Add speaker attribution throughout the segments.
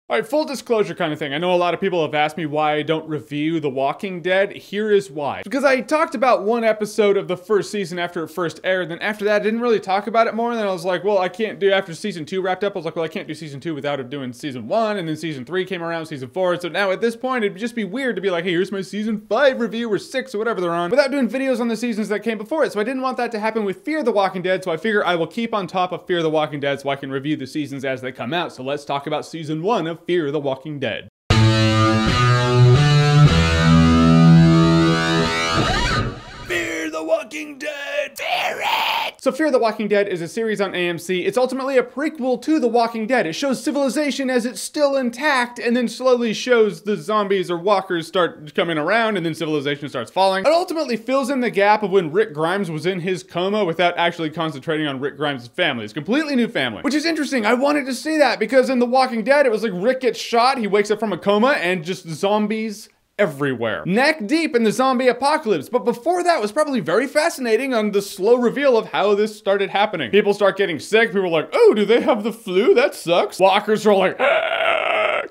Speaker 1: All right, full disclosure kind of thing. I know a lot of people have asked me why I don't review The Walking Dead. Here is why. Because I talked about one episode of the first season after it first aired, then after that I didn't really talk about it more, and then I was like, well, I can't do, after season 2 wrapped up, I was like, well, I can't do season 2 without doing season 1, and then season 3 came around, season 4, so now at this point it'd just be weird to be like, hey, here's my season 5 review, or 6, or whatever they're on, without doing videos on the seasons that came before it, so I didn't want that to happen with Fear the Walking Dead, so I figure I will keep on top of Fear the Walking Dead so I can review the seasons as they come out. So let's talk about season 1 of Fear the Walking Dead. Fear the Walking Dead! Fear it! So Fear the Walking Dead is a series on AMC. It's ultimately a prequel to The Walking Dead. It shows civilization as it's still intact, and then slowly shows the zombies or walkers start coming around, and then civilization starts falling. It ultimately fills in the gap of when Rick Grimes was in his coma without actually concentrating on Rick Grimes' family. It's a completely new family, which is interesting. I wanted to see that because in The Walking Dead, it was like Rick gets shot, he wakes up from a coma, and just zombies everywhere. Neck deep in the zombie apocalypse. But before that was probably very fascinating on the slow reveal of how this started happening. People start getting sick. People are like, oh, do they have the flu? That sucks. Walkers are like,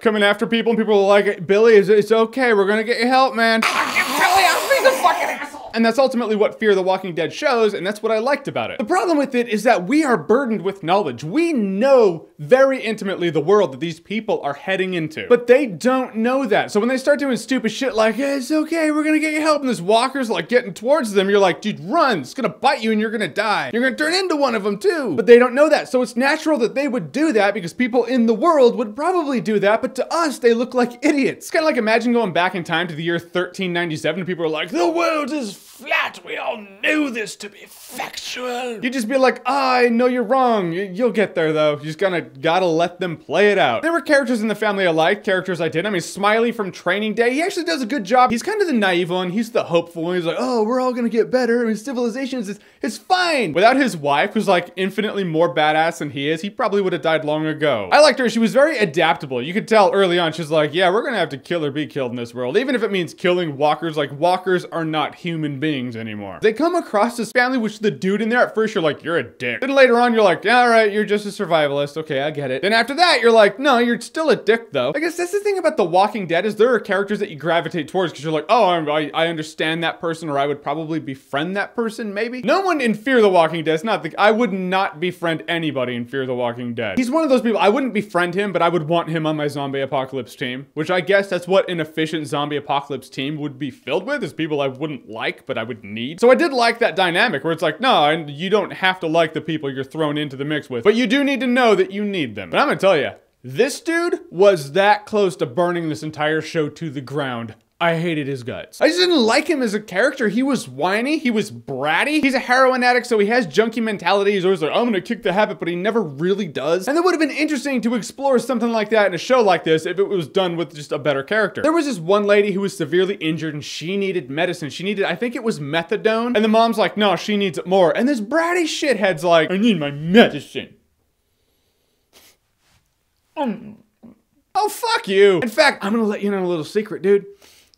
Speaker 1: coming after people, and people are like, Billy, it's okay. We're gonna get you help, man. Billy, I'll be the fucking asshole. And that's ultimately what Fear the Walking Dead shows, and that's what I liked about it. The problem with it is that we are burdened with knowledge. We know very intimately the world that these people are heading into, but they don't know that. So when they start doing stupid shit like, hey, it's okay, we're gonna get you help, and this walker's like getting towards them, you're like, dude, run, it's gonna bite you and you're gonna die. You're gonna turn into one of them too. But they don't know that, so it's natural that they would do that because people in the world would probably do that, but to us, they look like idiots. It's kind of like imagine going back in time to the year 1397 and people are like, the world is flat, we all knew this to be factual. You just be like, I know you're wrong. You'll get there though. You just gotta let them play it out. There were characters in the family I liked, characters I didn't. I mean, Smiley from Training Day, he actually does a good job. He's kind of the naive one. He's the hopeful one. He's like, oh, we're all gonna get better. I mean, civilization is, it's fine. Without his wife, who's like infinitely more badass than he is, he probably would have died long ago. I liked her. She was very adaptable. You could tell early on, she's like, yeah, we're gonna have to kill or be killed in this world. Even if it means killing walkers, like walkers are not human beings anymore. They come across this family, which the dude in there, at first you're like, you're a dick. Then later on, you're like, yeah, all right, you're just a survivalist. Okay, I get it. Then after that, you're like, no, you're still a dick though. I guess that's the thing about The Walking Dead is there are characters that you gravitate towards because you're like, oh, I understand that person, or I would probably befriend that person, maybe. No one in Fear the Walking Dead is not I would not befriend anybody in Fear the Walking Dead. He's one of those people, I wouldn't befriend him, but I would want him on my zombie apocalypse team, which I guess that's what an efficient zombie apocalypse team would be filled with, is people I wouldn't like, but I would need. So I did like that dynamic where it's like, no, you don't have to like the people you're thrown into the mix with, but you do need to know that you need them. But I'm gonna tell you, this dude was that close to burning this entire show to the ground. I hated his guts. I just didn't like him as a character. He was whiny. He was bratty. He's a heroin addict, so he has junkie mentality. He's always like, I'm gonna kick the habit, but he never really does. And it would have been interesting to explore something like that in a show like this if it was done with just a better character. There was this one lady who was severely injured and she needed medicine. She needed, I think it was methadone. And the mom's like, no, she needs it more. And this bratty shithead's like, I need my medicine. Oh, fuck you. In fact, I'm gonna let you know a little secret, dude.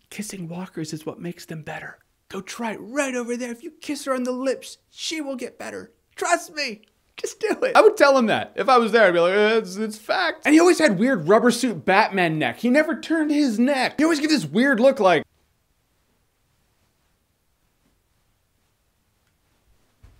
Speaker 1: Kissing walkers is what makes them better. Go try it right over there. If you kiss her on the lips, she will get better. Trust me. Just do it. I would tell him that. If I was there, I'd be like, it's fact. And he always had weird rubber suit Batman neck. He never turned his neck. He always get this weird look like,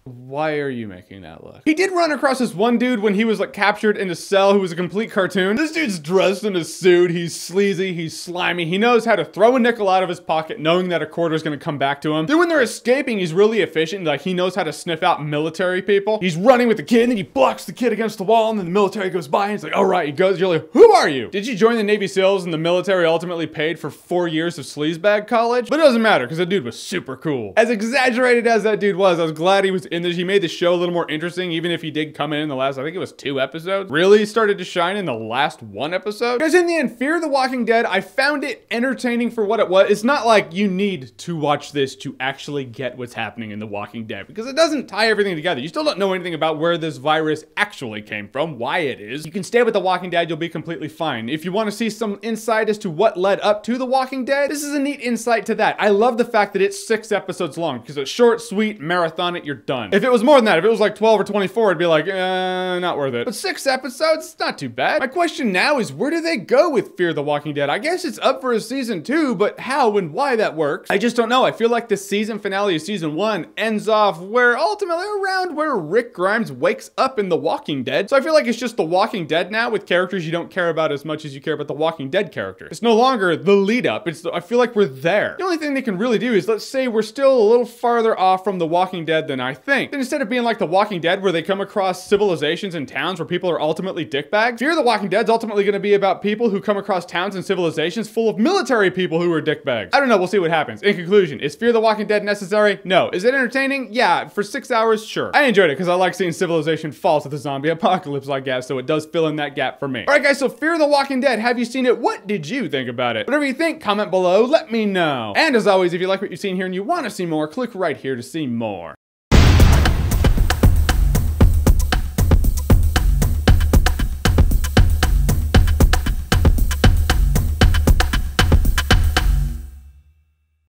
Speaker 1: why are you making that look? He did run across this one dude when he was like captured in a cell who was a complete cartoon. This dude's dressed in a suit. He's sleazy. He's slimy. He knows how to throw a nickel out of his pocket knowing that a quarter's gonna come back to him. Then when they're escaping, he's really efficient. Like he knows how to sniff out military people. He's running with the kid and then he blocks the kid against the wall and then the military goes by and he's like, all right, he goes. You're like, who are you? Did you join the Navy SEALs and the military ultimately paid for 4 years of sleazebag college? But it doesn't matter because the dude was super cool. As exaggerated as that dude was, I was glad he was in this. He made the show a little more interesting, even if he did come in the last, I think it was 2 episodes. Really started to shine in the last 1 episode. Because in the end, Fear the Walking Dead, I found it entertaining for what it was. It's not like you need to watch this to actually get what's happening in The Walking Dead, because it doesn't tie everything together. You still don't know anything about where this virus actually came from, why it is. You can stay with The Walking Dead, you'll be completely fine. If you want to see some insight as to what led up to The Walking Dead, this is a neat insight to that. I love the fact that it's 6 episodes long, because it's short, sweet, marathon it, you're done. If it was more than that, if it was like 12 or 24, I'd be like, not worth it. But 6 episodes, it's not too bad. My question now is, where do they go with Fear the Walking Dead? I guess it's up for a season 2, but how and why that works, I just don't know. I feel like the season finale of season 1 ends off where ultimately around where Rick Grimes wakes up in The Walking Dead. So I feel like it's just The Walking Dead now with characters you don't care about as much as you care about the Walking Dead characters. It's no longer the lead up. I feel like we're there. The only thing they can really do is, let's say we're still a little farther off from The Walking Dead than I think. Then instead of being like The Walking Dead where they come across civilizations and towns where people are ultimately dickbags, Fear the Walking Dead's ultimately going to be about people who come across towns and civilizations full of military people who are dickbags. I don't know, we'll see what happens. In conclusion, is Fear the Walking Dead necessary? No. Is it entertaining? Yeah. For 6 hours? Sure. I enjoyed it because I like seeing civilization fall to the zombie apocalypse, I guess, so it does fill in that gap for me. Alright guys, so Fear the Walking Dead, have you seen it? What did you think about it? Whatever you think, comment below, let me know. And as always, if you like what you've seen here and you want to see more, click right here to see more.